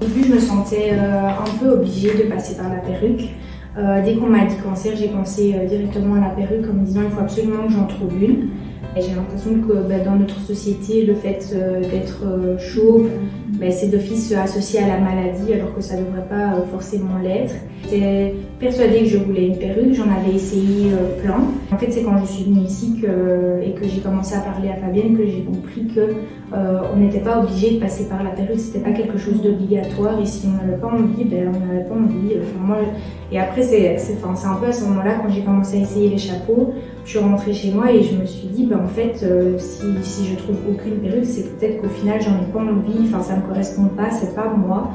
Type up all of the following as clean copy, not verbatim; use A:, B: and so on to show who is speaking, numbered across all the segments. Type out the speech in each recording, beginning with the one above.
A: Au début, je me sentais un peu obligée de passer par la perruque. Dès qu'on m'a dit cancer, j'ai pensé directement à la perruque en me disant il faut absolument que j'en trouve une. Et j'ai l'impression que dans notre société, le fait d'être chauve, c'est d'office associé à la maladie alors que ça ne devrait pas forcément l'être. J'étais persuadée que je voulais une perruque, j'en avais essayé plein. En fait, c'est quand je suis venue ici et que j'ai commencé à parler à Fabienne que j'ai compris qu'on n'était pas obligé de passer par la perruque, c'était pas quelque chose d'obligatoire et si on n'avait pas envie, on n'avait pas envie. Et après, c'est un peu à ce moment-là, quand j'ai commencé à essayer les chapeaux, je suis rentrée chez moi et je me suis dit, en fait, si je trouve aucune perruque, c'est peut-être qu'au final, j'en ai pas envie, ça me correspond pas, c'est pas moi.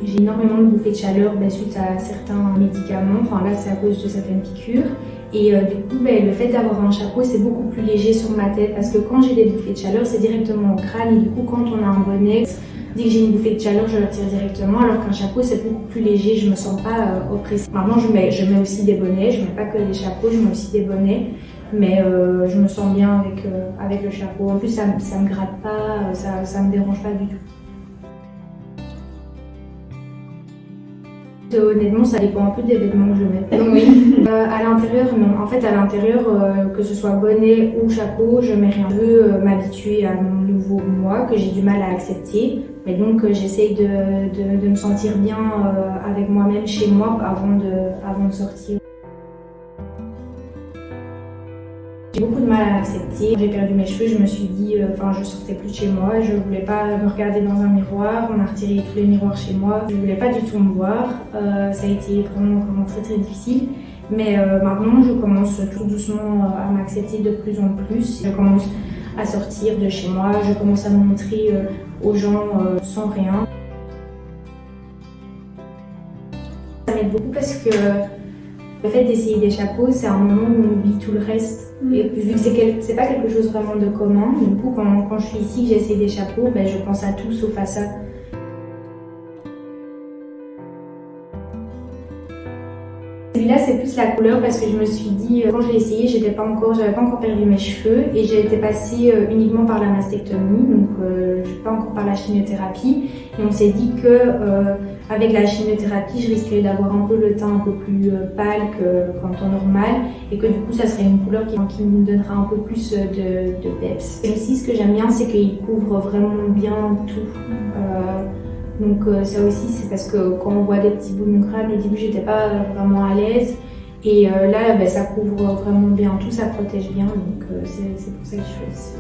A: J'ai énormément de bouffées de chaleur suite à certains médicaments, là c'est à cause de certaines piqûres. Et du coup, le fait d'avoir un chapeau, c'est beaucoup plus léger sur ma tête parce que quand j'ai des bouffées de chaleur, c'est directement au crâne et du coup, quand on a un bonnet, dès que j'ai une bouffée de chaleur, je la tire directement, alors qu'un chapeau, c'est beaucoup plus léger, je me sens pas oppressée. Maintenant, je mets aussi des bonnets, je mets pas que des chapeaux, je mets aussi des bonnets, mais je me sens bien avec le chapeau. En plus, ça me gratte pas, ça me dérange pas du tout. Honnêtement, ça dépend un peu des vêtements que je mets. Oui. À l'intérieur, non. En fait, à l'intérieur, que ce soit bonnet ou chapeau, je mets rien. Je veux m'habituer à mon nouveau moi, que j'ai du mal à accepter. Mais donc, j'essaye de me sentir bien avec moi-même chez moi avant de sortir. J'ai beaucoup de mal à l'accepter. J'ai perdu mes cheveux, je me suis dit, je sortais plus de chez moi, je voulais pas me regarder dans un miroir, on a retiré tous les miroirs chez moi, je voulais pas du tout me voir. Ça a été vraiment très très difficile. Mais maintenant, je commence tout doucement à m'accepter de plus en plus. Je commence à sortir de chez moi, je commence à me montrer aux gens sans rien. Ça m'aide beaucoup parce que le fait d'essayer des chapeaux, c'est un moment où on oublie tout le reste. Et vu que c'est pas quelque chose vraiment de commun, du coup quand je suis ici, que j'essaie des chapeaux, je pense à tout sauf à ça. Celui-là, c'est plus la couleur parce que je me suis dit, quand je l'ai essayé, j'avais pas encore perdu mes cheveux et j'ai été passée uniquement par la mastectomie, donc pas encore par la chimiothérapie. Et on s'est dit que avec la chimiothérapie, je risquais d'avoir un peu le teint un peu plus pâle qu'en temps normal et que du coup, ça serait une couleur qui me donnera un peu plus de peps. Et aussi, ce que j'aime bien, c'est qu'il couvre vraiment bien tout. Donc ça aussi, c'est parce que quand on voit des petits bouts de mon crâne, au début, j'étais pas vraiment à l'aise. Et là, ça couvre vraiment bien tout, ça protège bien, donc c'est pour ça que je choisis.